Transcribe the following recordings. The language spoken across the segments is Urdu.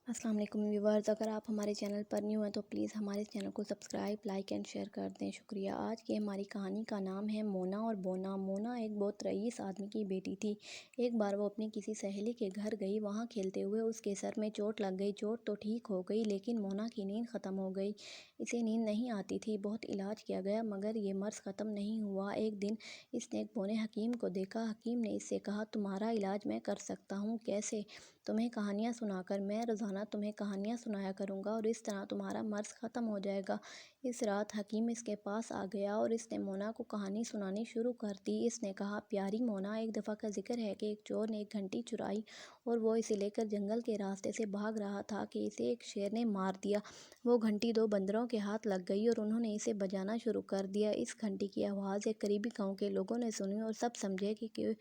السلام علیکم ویورز، اگر آپ ہمارے چینل پر نیو ہیں تو پلیز ہمارے چینل کو سبسکرائب، لائک اینڈ شیئر کر دیں، شکریہ۔ آج کی ہماری کہانی کا نام ہے مونا اور بونا۔ مونا ایک بہت رئیس آدمی کی بیٹی تھی۔ ایک بار وہ اپنی کسی سہیلی کے گھر گئی، وہاں کھیلتے ہوئے اس کے سر میں چوٹ لگ گئی۔ چوٹ تو ٹھیک ہو گئی لیکن مونا کی نیند ختم ہو گئی۔ اسے نیند نہیں آتی تھی، بہت علاج کیا گیا مگر یہ مرض ختم نہیں ہوا۔ ایک دن اس نے ایک بونے حکیم کو دیکھا۔ حکیم نے اس سے کہا، تمہارا علاج میں کر سکتا ہوں، کیسے؟ تمہیں کہانیاں سنا کر۔ میں روزانہ تمہیں کہانیاں سنایا کروں گا اور اس طرح تمہارا مرض ختم ہو جائے گا۔ اس رات حکیم اس کے پاس آ گیا اور اس نے مونا کو کہانی سنانی شروع کر دی۔ اس نے کہا، پیاری مونا، ایک دفعہ کا ذکر ہے کہ ایک چور نے ایک گھنٹی چرائی اور وہ اسے لے کر جنگل کے راستے سے بھاگ رہا تھا کہ اسے ایک شیر نے مار دیا۔ وہ گھنٹی دو بندروں کے ہاتھ لگ گئی اور انہوں نے اسے بجانا شروع کر دیا۔ اس گھنٹی کی آواز ایک قریبی گاؤں کے لوگوں نے سنی اور سب سمجھے کہ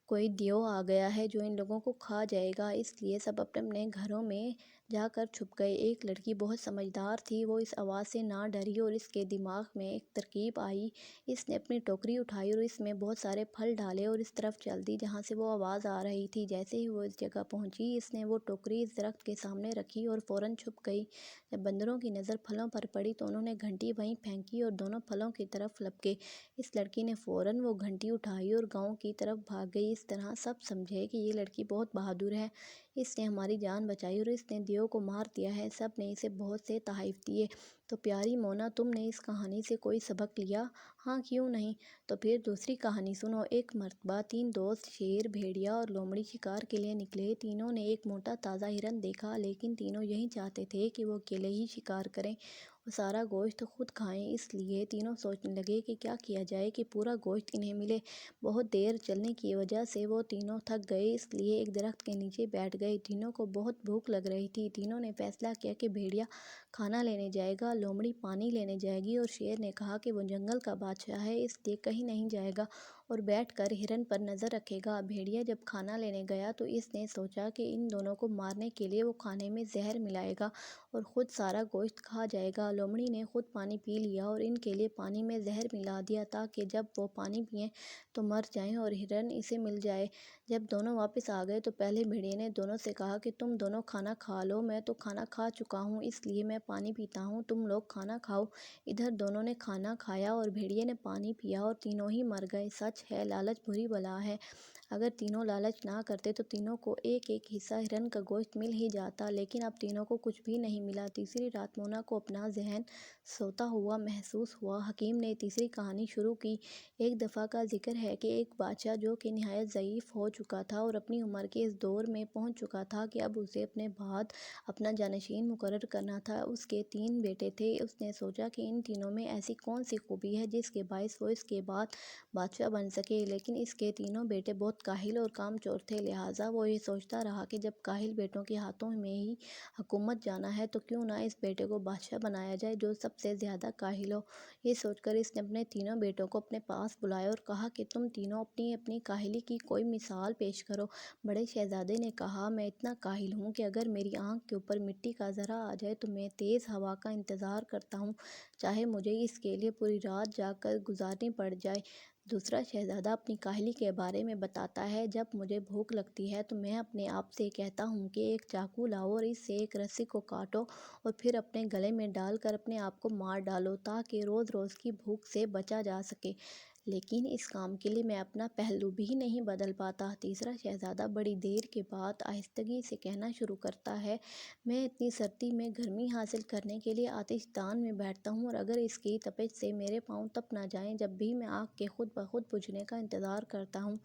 کوئی دیو آ گیا ہے جو ان لوگوں کو کھا جائے گا، اس لیے سب اپنے اپنے گھروں میں جا کر چھپ گئے۔ ایک لڑکی بہت سمجھدار تھی، وہ اس آواز سے نہ ڈری اور اس کے دماغ میں ایک ترکیب آئی۔ اس نے اپنی ٹوکری اٹھائی اور اس میں بہت سارے پھل ڈالے اور اس طرف چل دی جہاں سے وہ آواز آ رہی تھی۔ جیسے ہی وہ اس جگہ پہنچی، اس نے وہ ٹوکری اس درخت کے سامنے رکھی اور فوراً چھپ گئی۔ جب بندروں کی نظر پھلوں پر پڑی تو انہوں نے گھنٹی وہیں پھینکی اور دونوں پھلوں کی طرف لپکے۔ اس لڑکی نے فوراً وہ گھنٹی اٹھائی اور گاؤں کی طرف بھاگ گئی۔ اس طرح سب سمجھے کہ یہ لڑکی بہت بہادر ہے، اس نے ہماری جان بچائی اور اس نے دیو کو مار دیا ہے۔ سب نے اسے بہت سے تحائف دیے۔ تو پیاری مونا، تم نے اس کہانی سے کوئی سبق لیا؟ ہاں، کیوں نہیں؟ تو پھر دوسری کہانی سنو۔ ایک مرتبہ تین دوست شیر، بھیڑیا اور لومڑی شکار کے لیے نکلے۔ تینوں نے ایک موٹا تازہ ہرن دیکھا لیکن تینوں یہی چاہتے تھے کہ وہ اکیلے ہی شکار کریں اور سارا گوشت خود کھائیں۔ اس لیے تینوں سوچنے لگے کہ کیا کیا جائے کہ پورا گوشت انہیں ملے۔ بہت دیر چلنے کی وجہ سے وہ تینوں تھک گئے، اس لیے ایک درخت کے نیچے بیٹھ گئے۔ تینوں کو بہت بھوک لگ رہی تھی۔ تینوں نے فیصلہ کیا کہ بھیڑیا کھانا لینے جائے گا، لومڑی پانی لینے جائے گی اور شیر نے کہا کہ وہ جنگل کا بادشاہ ہے، اس لیے کہیں نہیں جائے گا اور بیٹھ کر ہرن پر نظر رکھے گا۔ بھیڑیا جب کھانا لینے گیا تو اس نے سوچا کہ ان دونوں کو مارنے کے لیے وہ کھانے میں زہر ملائے گا اور خود سارا گوشت کھا جائے گا۔ لومڑی نے خود پانی پی لیا اور ان کے لیے پانی میں زہر ملا دیا تاکہ جب وہ پانی پئیں تو مر جائیں اور ہرن اسے مل جائے۔ جب دونوں واپس آ گئے تو پہلے بھیڑیے نے دونوں سے کہا کہ تم دونوں کھانا کھا لو، میں تو کھانا کھا چکا ہوں اس لیے میں پانی پیتا ہوں، تم لوگ کھانا کھاؤ۔ ادھر دونوں نے کھانا کھایا اور بھیڑیے نے پانی پیا اور تینوں ہی مر گئے۔ سچ ہے، لالچ بری بلا ہے۔ اگر تینوں لالچ نہ کرتے تو تینوں کو ایک ایک حصہ ہرن کا گوشت مل ہی جاتا، لیکن اب تینوں کو کچھ بھی نہیں ملا۔ تیسری رات مونا کو اپنا ذہن سوتا ہوا محسوس ہوا۔ حکیم نے تیسری کہانی شروع کی۔ ایک دفعہ کا ذکر ہے کہ ایک بادشاہ جو کہ نہایت ضعیف ہو چکا تھا اور اپنی عمر کے اس دور میں پہنچ چکا تھا کہ اب اسے اپنے بعد اپنا جانشین مقرر کرنا تھا۔ اس کے تین بیٹے تھے۔ اس نے سوچا کہ ان تینوں میں ایسی کون سی خوبی ہے جس کے باعث وہ اس کے بعد بادشاہ بن سکے، لیکن اس کے تینوں بیٹے بہت کاہل اور کام چور تھے، لہٰذا وہ یہ سوچتا رہا کہ جب کاہل بیٹوں کے ہاتھوں میں ہی حکومت جانا ہے تو کیوں نہ اس بیٹے کو بادشاہ بنایا جائے جو سب سے زیادہ کاہل ہو۔ یہ سوچ کر اس نے اپنے تینوں بیٹوں کو اپنے پاس بلایا اور کہا کہ تم تینوں اپنی اپنی کاہلی کی کوئی مثال پیش کرو۔ بڑے شہزادے نے کہا، میں اتنا کاہل ہوں کہ اگر میری آنکھ کے اوپر مٹی کا ذرہ آ جائے تو میں تیز ہوا کا انتظار کرتا ہوں، چاہے مجھے اس کے لیے پوری رات جاگ کر گزارنی پڑ جائے۔ دوسرا شہزادہ اپنی کاہلی کے بارے میں بتاتا ہے، جب مجھے بھوک لگتی ہے تو میں اپنے آپ سے کہتا ہوں کہ ایک چاقو لاؤ اور اس سے ایک رسی کو کاٹو اور پھر اپنے گلے میں ڈال کر اپنے آپ کو مار ڈالو تاکہ روز روز کی بھوک سے بچا جا سکے، لیکن اس کام کے لیے میں اپنا پہلو بھی نہیں بدل پاتا۔ تیسرا شہزادہ بڑی دیر کے بعد آہستگی سے کہنا شروع کرتا ہے، میں اتنی سردی میں گرمی حاصل کرنے کے لیے آتش دان میں بیٹھتا ہوں اور اگر اس کی تپش سے میرے پاؤں تپ نہ جائیں جب بھی میں آگ کے خود بخود بجھنے کا انتظار کرتا ہوں،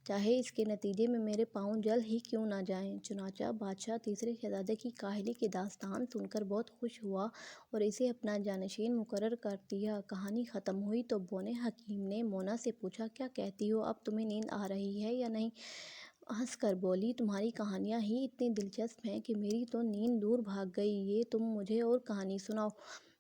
چاہے اس کے نتیجے میں میرے پاؤں جل ہی کیوں نہ جائیں۔ چنانچہ بادشاہ تیسرے شہزادے کی کاہلی کی داستان سن کر بہت خوش ہوا اور اسے اپنا جانشین مقرر کر دیا۔ کہانی ختم ہوئی تو بونے حکیم نے مونا سے پوچھا، کیا کہتی ہو، اب تمہیں نیند آ رہی ہے یا نہیں؟ ہنس کر بولی، تمہاری کہانیاں ہی اتنی دلچسپ ہیں کہ میری تو نیند دور بھاگ گئی، یہ تم مجھے اور کہانی سناؤ۔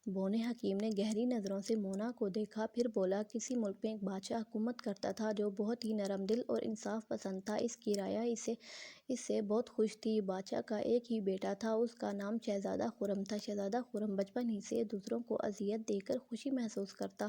بونے حکیم نے گہری نظروں سے مونا کو دیکھا، پھر بولا، کسی ملک میں ایک بادشاہ حکومت کرتا تھا جو بہت ہی نرم دل اور انصاف پسند تھا۔ اس کی رعایا اس سے بہت خوش تھی۔ بادشاہ کا ایک ہی بیٹا تھا، اس کا نام شہزادہ خرم تھا۔ شہزادہ خرم بچپن ہی سے دوسروں کو اذیت دے کر خوشی محسوس کرتا۔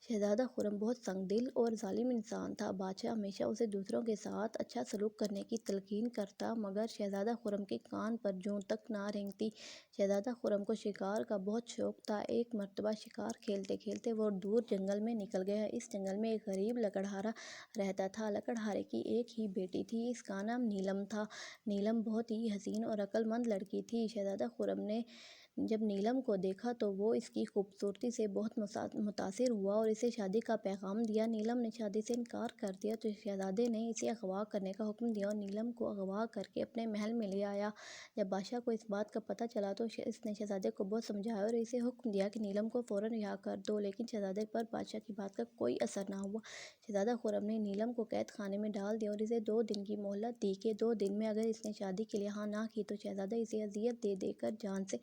شہزادہ خرم بہت سنگ دل اور ظالم انسان تھا۔ بادشاہ ہمیشہ اسے دوسروں کے ساتھ اچھا سلوک کرنے کی تلقین کرتا، مگر شہزادہ خرم کے کان پر جوں تک نہ رینگتی۔ شہزادہ خرم کو شکار کا بہت شوق تھا۔ ایک مرتبہ شکار کھیلتے کھیلتے وہ دور جنگل میں نکل گیا۔ اس جنگل میں ایک غریب لکڑہارا رہتا تھا۔ لکڑہارے کی ایک ہی بیٹی تھی، اس کا نام نیلم تھا۔ نیلم بہت ہی حسین اور عقل مند لڑکی تھی۔ شہزادہ خرم نے جب نیلم کو دیکھا تو وہ اس کی خوبصورتی سے بہت متاثر ہوا اور اسے شادی کا پیغام دیا۔ نیلم نے شادی سے انکار کر دیا تو شہزادے نے اسے اغوا کرنے کا حکم دیا اور نیلم کو اغوا کر کے اپنے محل میں لے آیا۔ جب بادشاہ کو اس بات کا پتہ چلا تو اس نے شہزادے کو بہت سمجھایا اور اسے حکم دیا کہ نیلم کو فوراً رہا کر دو، لیکن شہزادے پر بادشاہ کی بات کا کوئی اثر نہ ہوا۔ شہزادہ خرم نے نیلم کو قید خانے میں ڈال دیا اور اسے 2 دن کی مہلت دی کہ 2 دن میں اگر اس نے شادی کے لیے ہاں نہ کی تو شہزادہ اسے اذیت دے دے کر جان سے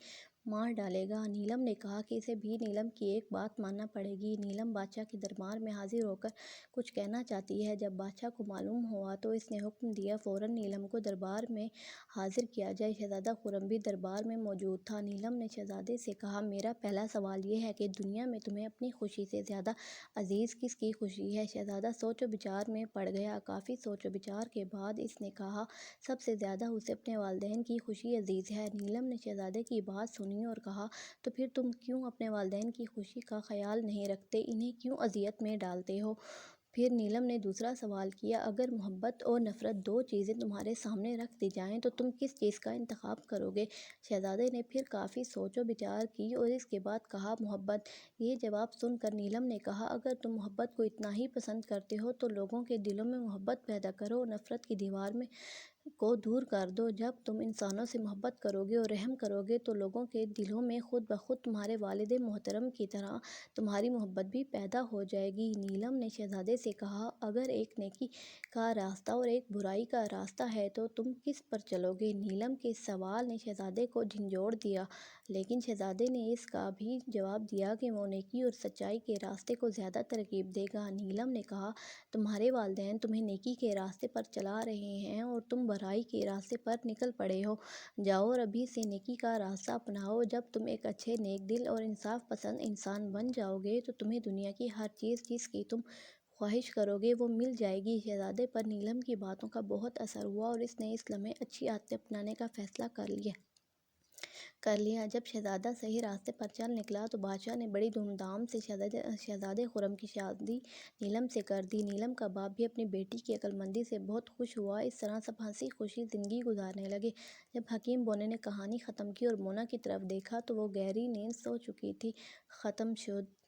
مار ڈالے گا۔ نیلم نے کہا کہ اسے بھی نیلم کی ایک بات ماننا پڑے گی۔ نیلم بادشاہ کے دربار میں حاضر ہو کر کچھ کہنا چاہتی ہے۔ جب بادشاہ کو معلوم ہوا تو اس نے حکم دیا فوراً نیلم کو دربار میں حاضر کیا جائے۔ شہزادہ خرم بھی دربار میں موجود تھا۔ نیلم نے شہزادے سے کہا، میرا پہلا سوال یہ ہے کہ دنیا میں تمہیں اپنی خوشی سے زیادہ عزیز کس کی خوشی ہے؟ شہزادہ سوچ و بچار میں پڑ گیا۔ کافی سوچ و بچار کے بعد اس نے کہا، سب سے زیادہ اسے اپنے والدین کی خوشی عزیز ہے۔ نیلم نے شہزادے کی بات سنی اور کہا، تو پھر تم کیوں اپنے والدین کی خوشی کا خیال نہیں رکھتے؟ انہیں کیوں اذیت میں ڈالتے ہو؟ پھر نیلم نے دوسرا سوال کیا، اگر محبت اور نفرت 2 چیزیں تمہارے سامنے رکھ دی جائیں تو تم کس چیز کا انتخاب کرو گے؟ شہزادے نے پھر کافی سوچ و بچار کی اور اس کے بعد کہا، محبت۔ یہ جواب سن کر نیلم نے کہا، اگر تم محبت کو اتنا ہی پسند کرتے ہو تو لوگوں کے دلوں میں محبت پیدا کرو اور نفرت کی دیوار کو دور کر دو۔ جب تم انسانوں سے محبت کرو گے اور رحم کرو گے تو لوگوں کے دلوں میں خود بخود تمہارے والد محترم کی طرح تمہاری محبت بھی پیدا ہو جائے گی۔ نیلم نے شہزادے سے کہا، اگر ایک نیکی کا راستہ اور ایک برائی کا راستہ ہے تو تم کس پر چلو گے؟ نیلم کے اس سوال نے شہزادے کو جھنجھوڑ دیا، لیکن شہزادے نے اس کا بھی جواب دیا کہ وہ نیکی اور سچائی کے راستے کو زیادہ ترغیب دے گا۔ نیلم نے کہا، تمہارے والدین تمہیں نیکی کے راستے پر چلا رہے ہیں اور تم برائی کے راستے پر نکل پڑے ہو۔ جاؤ اور ابھی سے نیکی کا راستہ اپناؤ۔ جب تم ایک اچھے، نیک دل اور انصاف پسند انسان بن جاؤ گے تو تمہیں دنیا کی ہر چیز جس کی تم خواہش کرو گے وہ مل جائے گی۔ شہزادے پر نیلم کی باتوں کا بہت اثر ہوا اور اس نے اس لمحے اچھی عادتیں اپنانے کا فیصلہ کر لیا۔ جب شہزادہ صحیح راستے پر چل نکلا تو بادشاہ نے بڑی دھوم دھام سے شہزادے خرم کی شادی نیلم سے کر دی۔ نیلم کا باپ بھی اپنی بیٹی کی عقل مندی سے بہت خوش ہوا۔ اس طرح سب ہنسی خوشی زندگی گزارنے لگے۔ جب حکیم بونے نے کہانی ختم کی اور مونا کی طرف دیکھا تو وہ گہری نیند سو چکی تھی۔ ختم شد۔